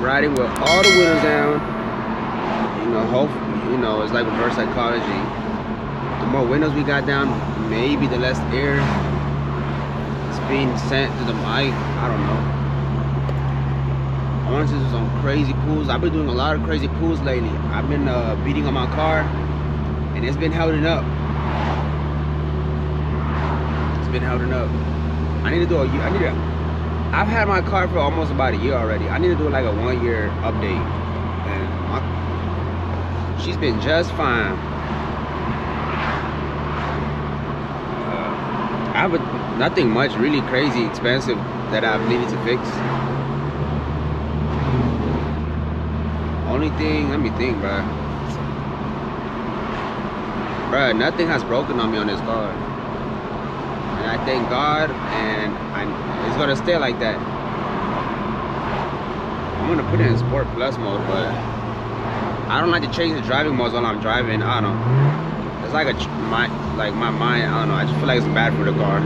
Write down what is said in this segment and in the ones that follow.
riding with all the windows down. You know, hope, you know, it's like reverse psychology. The more windows we got down, maybe the less air is being sent to the mic. I don't know. I want to do some crazy pulls. I've been doing a lot of crazy pulls lately. I've been beating on my car, and it's been holding up. It's been holding up. I need to do I've had my car for almost about a year already. I need to do like a 1 year update. And she's been just fine. I have nothing much really crazy expensive that I've needed to fix. Only thing, let me think, bruh. Nothing has broken on me on this car. And I thank God, and it's gonna stay like that. I'm gonna put it in Sport Plus mode, but I don't like to change the driving modes while I'm driving. I don't know. It's like my mind. I don't know. I just feel like it's bad for the car.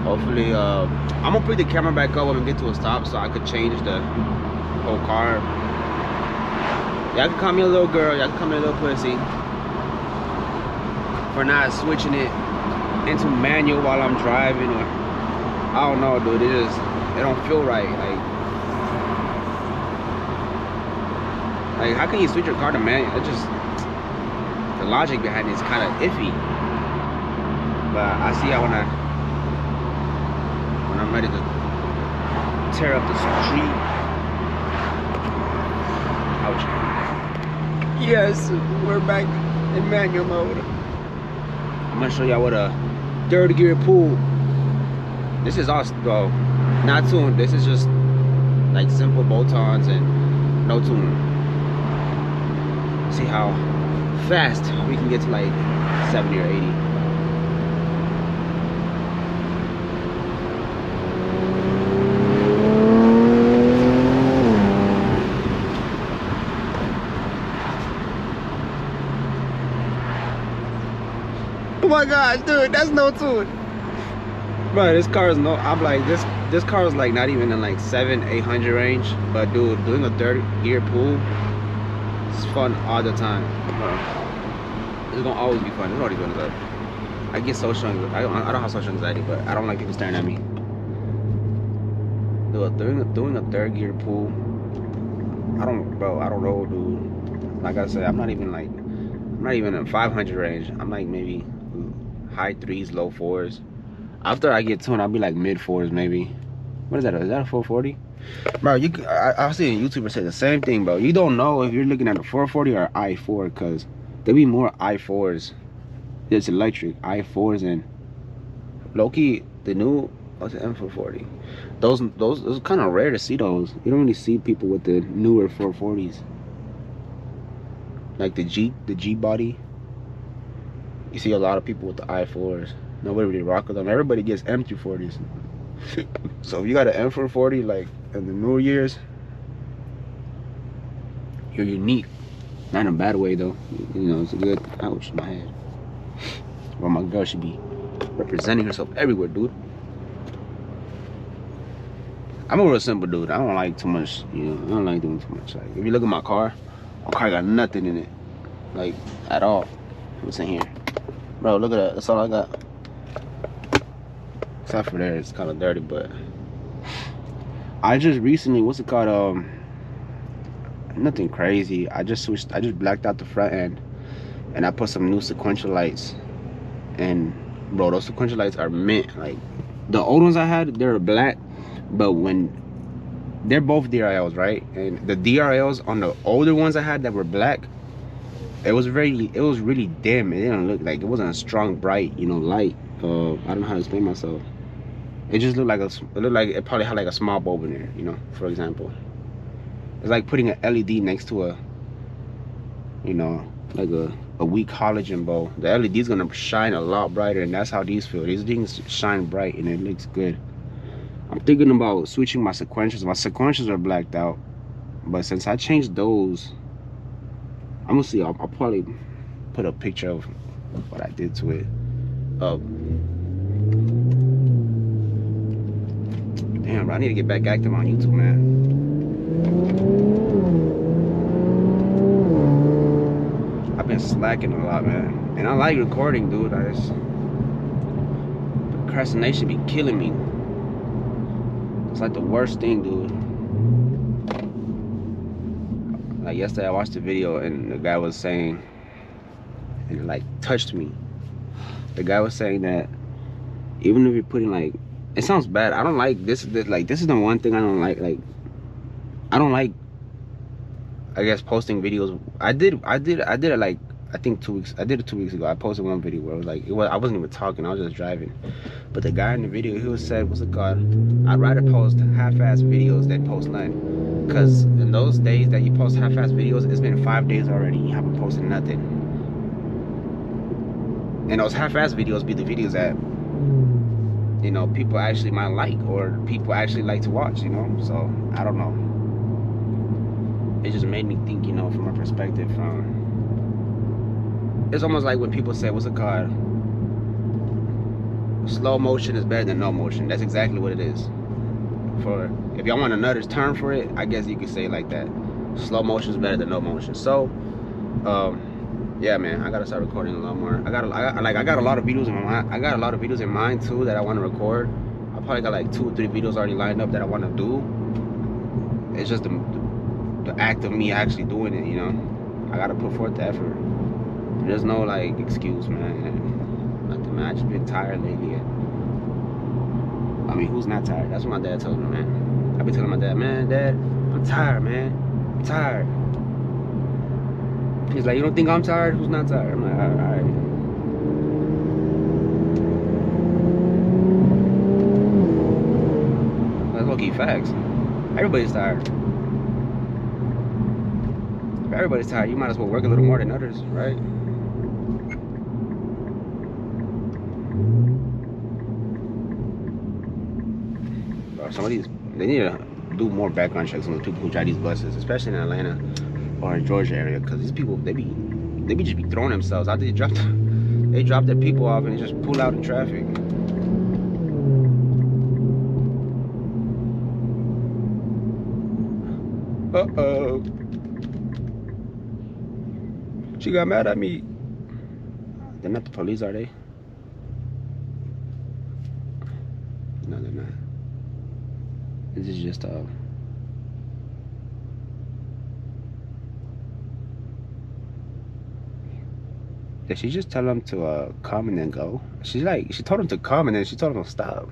Hopefully, I'm gonna put the camera back up when we get to a stop so I could change the whole car. Y'all can call me a little girl, y'all can call me a little pussy for not switching it into manual while I'm driving, or I don't know, dude. It don't feel right. Like how can you switch your car to manual? It just, the logic behind it is kind of iffy. But I see how when I'm ready to tear up the street. Ouch. Yes, we're back in manual mode. I'm gonna show y'all what a third gear pull. This is all, well, not tuned. This is just like simple bolt-ons and no tune. See how fast we can get to like 70 or 80. Oh my gosh, dude, that's no tune. Bro, this car is no, I'm like, this car is like not even in like 700-800 range. But dude, doing a third gear pull is fun all the time. It's gonna always be fun. It's already doing it. I get social, I don't have social anxiety, but I don't like people staring at me. Dude, doing a third gear pull, I don't know, dude. Like I said, I'm not even in 500 range. I'm like maybe high 3s, low 4s. After I get tuned, I'll be like mid 4s maybe. What is that? Is that a 440? Bro, I've seen YouTubers say the same thing, bro. You don't know if you're looking at a 440 or i4, because there be more i4s. It's electric i4s, and low-key the new, what's the M440? Those are kind of rare to see those. You don't really see people with the newer 440s. Like the G body. You see a lot of people with the i4s. Nobody really rock with them. Everybody gets M240s. So if you got an M440 like in the newer years, you're unique. Not in a bad way though. You know, it's a good, ouch, my head. Well, my girl should be representing herself everywhere, dude. I'm a real simple dude. I don't like too much, you know, I don't like doing too much. Like, if you look at my car got nothing in it. Like, at all. What's in here? Bro, look at that. That's all I got. Except for there, it's kind of dirty, but I just recently, what's it called? Nothing crazy. I just blacked out the front end, and I put some new sequential lights. And bro, those sequential lights are mint. Like the old ones I had, they were black, but when they're both DRLs, right? And the DRLs on the older ones I had that were black, it was really dim. It didn't look like, it wasn't a strong, bright, you know, light. I don't know how to explain myself. It just looked like it probably had like a small bulb in there, you know, for example. It's like putting an LED next to a, you know, like a weak halogen bulb. The LED's gonna shine a lot brighter, and that's how these feel. These things shine bright and it looks good. I'm thinking about switching my sequentials. My sequentials are blacked out, but since I changed those, I'm gonna see. I'll probably put a picture of what I did to it. Damn, bro, I need to get back active on YouTube, man. I've been slacking a lot, man. And I like recording, dude. Procrastination be killing me. It's like the worst thing, dude. Like yesterday, I watched a video and the guy was saying, and it like touched me. The guy was saying that even if you're putting like, it sounds bad. I don't like this. Like this is the one thing I don't like. Like I don't like, I guess, posting videos. I did it like, I think 2 weeks. I did it 2 weeks ago. I posted one video where it was like, I wasn't even talking. I was just driving. But the guy in the video, he was said, what's it called? I'd rather post half-ass videos than post none. Because in those days that you post half-ass videos, it's been 5 days already. You haven't posted nothing. And those half-ass videos be the videos that, you know, people actually might like, or people actually like to watch, you know? So, I don't know. It just made me think, you know, from a perspective. It's almost like when people say, what's it called? Slow motion is better than no motion. That's exactly what it is. For if y'all want another term for it, I guess you could say it like that. Slow motion is better than no motion. So, yeah, man, I gotta start recording a lot more. I got a lot of videos in my mind. I got a lot of videos in mind too that I want to record. I probably got like 2 or 3 videos already lined up that I want to do. It's just the act of me actually doing it, you know. I gotta put forth the effort. There's no like excuse, man. Nothing, man. I just been tired lately. I mean, who's not tired? That's what my dad told me, man. I be telling my dad, man, Dad, I'm tired, man. I'm tired. He's like, you don't think I'm tired? Who's not tired? I'm like, all right. That's low-key facts. Everybody's tired. If everybody's tired, you might as well work a little more than others, right? Some of these, they need to do more background checks on the people who drive these buses, especially in Atlanta or in Georgia area, because these people, they be just be throwing themselves out. They drop their people off and they just pull out in traffic. Uh-oh. She got mad at me. They're not the police, are they? No, they're not. This is just did she just tell him to come and then go? She told him to come and then she told him to stop.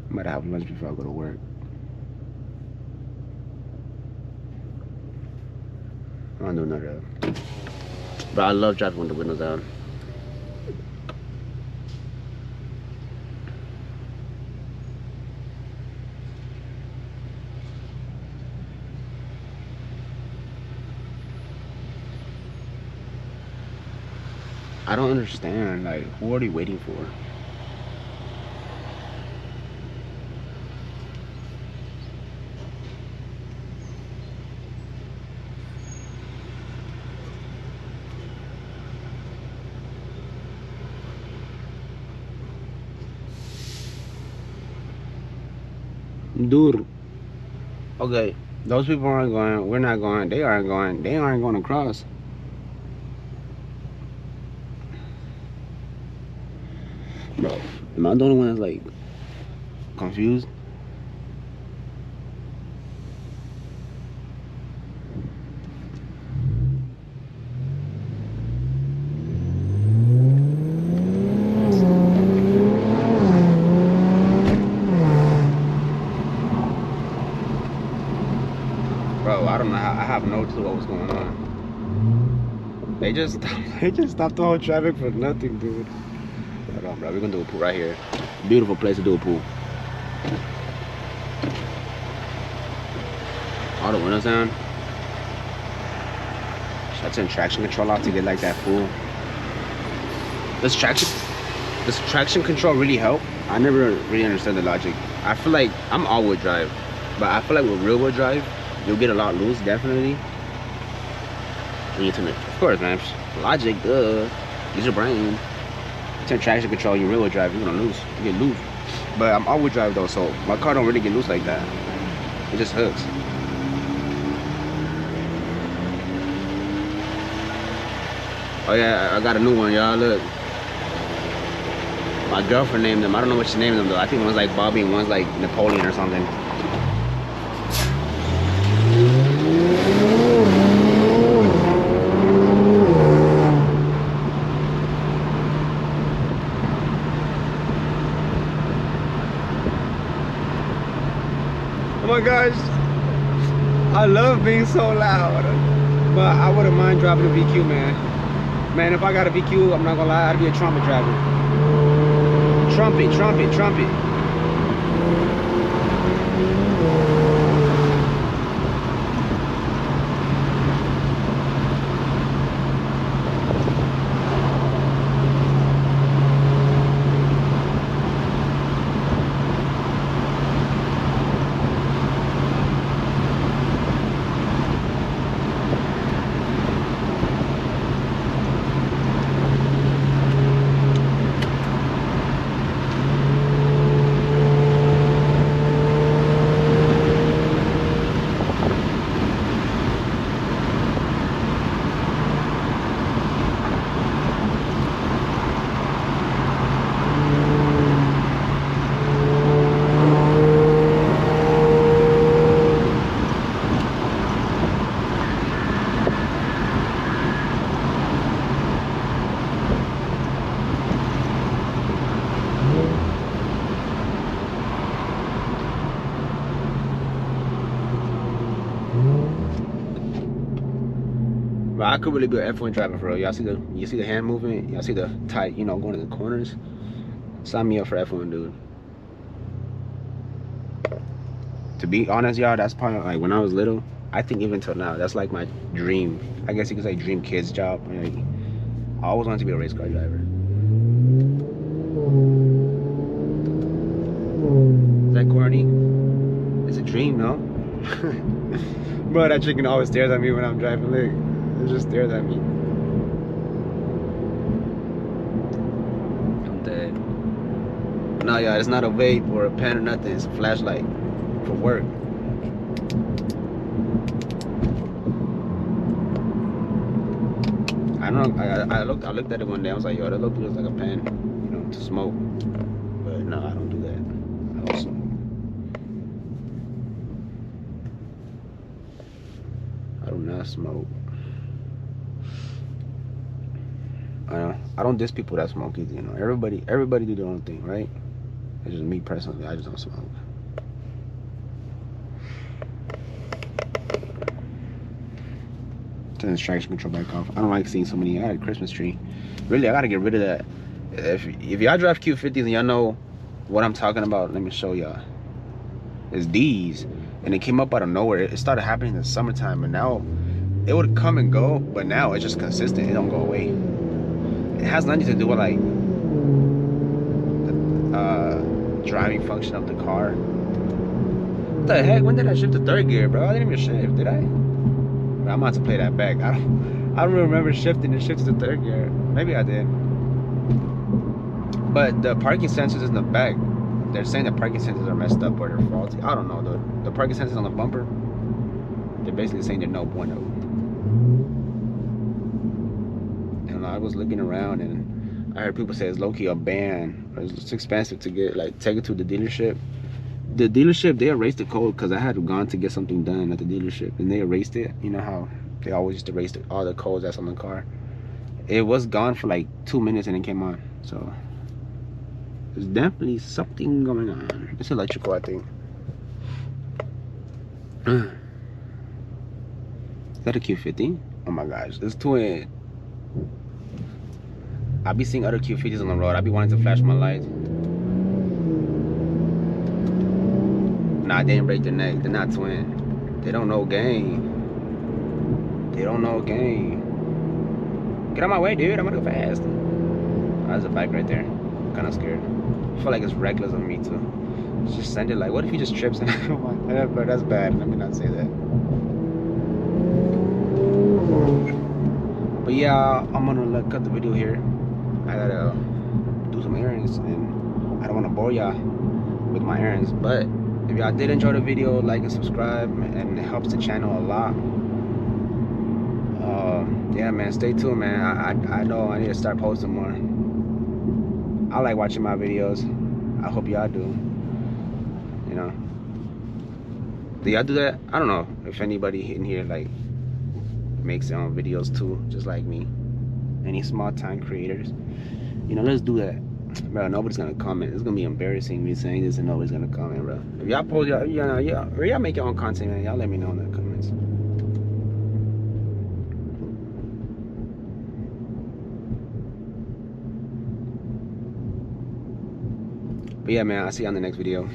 I'm about to have lunch before I go to work. I don't do none of that. But I love driving with the windows down. I don't understand, like, who are they waiting for? Dude, okay, those people aren't going, we're not going, they aren't going across. Bro, am I the only one that's like confused? no clue what was going on. They just stopped the whole traffic for nothing, dude. Hold on, bro. We're gonna do a pool right here. Beautiful place to do a pool. All the windows down. Should I turn traction control off to get like that pool? Does traction control really help? I never really understood the logic. I feel like I'm all-wheel drive, but I feel like with rear-wheel drive, you'll get a lot loose, definitely. When you turn it, of course, man. Logic, duh. Use your brain. Turn traction control, you rear-wheel drive, you're gonna lose. You get loose. But I'm all-wheel drive though, so my car don't really get loose like that. It just hooks. Oh yeah, I got a new one, y'all. Look. My girlfriend named them. I don't know what she named them though. I think one's like Bobby and one's like Napoleon or something. Oh my gosh, I love being so loud, but I wouldn't mind driving a VQ, man. Man, if I got a VQ, I'm not gonna lie, I'd be a trumpet driver. Trumpet, trumpet, trumpet. But I could really be an F1 driver for real. Y'all see the hand movement? Y'all see the tight, you know, going to the corners? Sign me up for F1, dude. To be honest, y'all, that's probably like when I was little. I think even till now, that's like my dream. I guess you could say dream kid's job. Like, I always wanted to be a race car driver. Is that corny? It's a dream, no? Bro, that chicken always stares at me when I'm driving. Look. It just stares at me. I'm dead. No, y'all, it's not a vape or a pen or nothing. It's a flashlight for work. I don't know. I looked at it one day. I was like, yo, that looks like a pen, you know, to smoke. But no, I don't do that. I don't smoke. I do not smoke. I don't diss people that smoke either, you know. Everybody do their own thing, right? It's just me personally, I just don't smoke. Turn the traction control back off. I don't like seeing so many. I had a Christmas tree. Really, I gotta get rid of that. If y'all drive Q50s and y'all know what I'm talking about, let me show y'all. It's these, and it came up out of nowhere. It started happening in the summertime, and now it would come and go, but now it's just consistent. It don't go away. It has nothing to do with like the driving function of the car. What the heck? When did I shift to third gear, bro? I didn't even shift, did I? I'm about to play that back. I don't remember shifting and shifted to third gear. Maybe I did. But the parking sensors in the back, they're saying the parking sensors are messed up or they're faulty. I don't know. The parking sensors on the bumper, they're basically saying they're no bueno. And I was looking around and I heard people say it's low-key a ban. It's expensive to get, like, take it to the dealership. The dealership, they erased the code because I had gone to get something done at the dealership and they erased it. You know how they always used to erase all the codes that's on the car. It was gone for like 2 minutes and it came on. So there's definitely something going on. It's electrical, I think. that a Q50? Oh my gosh, this twin. I be seeing other Q50s on the road. I be wanting to flash my lights. Nah, they didn't break their neck. They're not twin. They don't know game. They don't know game. Get out my way, dude. I'm gonna go fast. Oh, there's a bike right there. I'm kind of scared. I feel like it's reckless of me too. Just send it like, what if he just trips? Oh my God, bro, that's bad. Let me not say that. But yeah, I'm gonna cut the video here. I gotta do some errands, and I don't want to bore y'all with my errands. But if y'all did enjoy the video, like and subscribe, and it helps the channel a lot. Yeah, man, stay tuned, man. I know I need to start posting more. I like watching my videos. I hope y'all do. You know, do y'all do that? I don't know if anybody in here like makes their own videos too, just like me. Any small time creators, you know, let's do that. Bro, nobody's gonna comment. It's gonna be embarrassing me saying this and nobody's gonna comment, bro. If y'all post, y'all make your own content, man. Y'all let me know in the comments. But yeah, man, I'll see you on the next video.